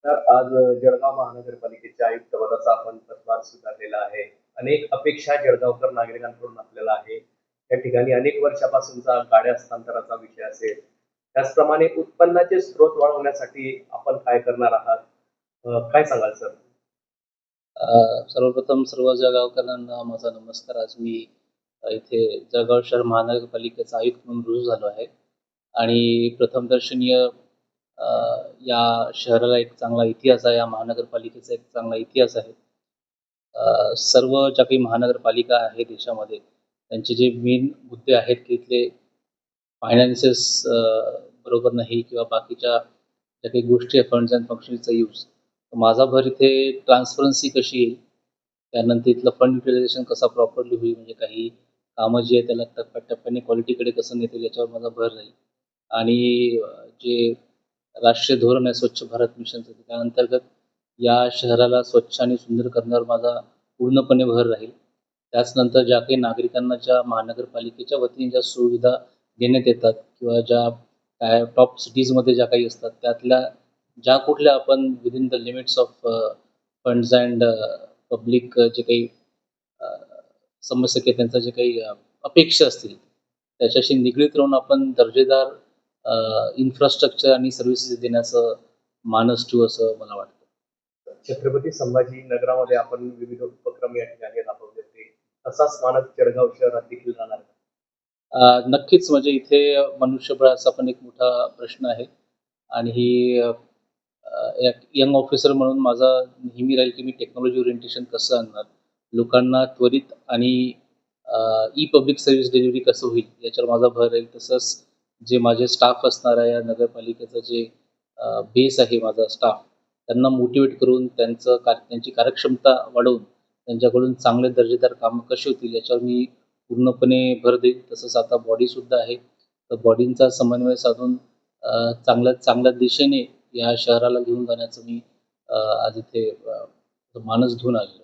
तर आज जळगाव महानगरपालिकेच्या आयुक्तपदाचा आपण पदभार स्वीकारलेला आहे. अनेक अपेक्षा जळगावकर नागरिकांकडून आपल्याला आहे. या ठिकाणी अनेक वर्षापासूनचा गाड्या हस्तांतराचा विषय असेल. त्याचप्रमाणे उत्पन्नाचे स्रोत वाढवण्यासाठी आपण काय करणार आहात? काय सांगाल सर? सर्वप्रथम सर्व जळगावकरांना माझा नमस्कार. आज मी इथे जळगाव शहर महानगरपालिकेचा आयुक्त म्हणून रुजू झालो आहे आणि प्रथमदर्शनीय या शहराला एक चांगला इतिहास आहे. या महानगरपालिकेचा एक चांगला इतिहास आहे. सर्व ज्या काही महानगरपालिका आहे देशामध्ये त्यांचे जे मेन मुद्दे आहेत की इथले फायनान्सेस बरोबर नाही किंवा बाकीच्या ज्या काही गोष्टी आहेत फंड्स अँड फंक्शनचा यूज. माझा भर इथे ट्रान्सपरन्सी कशी येईल, त्यानंतर इथलं फंड युटिलायझेशन कसा प्रॉपरली होईल, म्हणजे काही कामं जी आहेत त्याला टप्प्याटप्प्याने क्वालिटीकडे कसं नेता येईल याच्यावर माझा भर राहील. आणि जे राष्ट्रीय धोरण आहे स्वच्छ भारत मिशनचं त्या अंतर्गत या शहराला स्वच्छ आणि सुंदर करण्यावर माझा पूर्णपणे भर राहील. त्याचनंतर ज्या काही नागरिकांना ज्या महानगरपालिकेच्या वतीने ज्या सुविधा देण्यात येतात किंवा ज्या टॉप सिटीजमध्ये ज्या काही असतात त्यातल्या ज्या कुठल्या आपण within the limits of funds and public जे काही अ, समस्या किंवा त्यांचं जे काही अपेक्षा असतील त्याच्याशी निगडीत राहून आपण दर्जेदार इन्फ्रास्ट्रक्चर आणि सर्व्हिसेस देण्याचं मानस ठेवू असं मला वाटतं. छत्रपती संभाजी नगरामध्ये आपण विविध उपक्रम या ठिकाणी राबवले होते. तसाच मानक जळगाव शहरात देखील राहणार का? नक्कीच म्हणजे इथे मनुष्यबळाचा पण एक मोठा प्रश्न आहे आणि एक यंग ऑफिसर म्हणून माझा नेहमी राहील की मी टेक्नॉलॉजी ओरिएंटेशन कसं आणणार, लोकांना त्वरित आणि ई पब्लिक सर्व्हिस डिलिव्हरी कसं होईल याच्यावर माझा भर राहील. तसंच जे माझे स्टाफ असणार आहे या नगरपालिकेचं जे बेस आहे माझा स्टाफ, त्यांना मोटिवेट करून त्यांची कार्यक्षमता वाढवून त्यांच्याकडून चांगले दर्जेदार कामं कशी होतील याच्यावर मी पूर्णपणे भर देईल. तसंच आता बॉडीसुद्धा आहे. तर बॉडींचा समन्वय साधून चांगल्या चांगल्या दिशेने या शहराला घेऊन जाण्याचं मी आज इथे मानस घेऊन आलेलो आहे.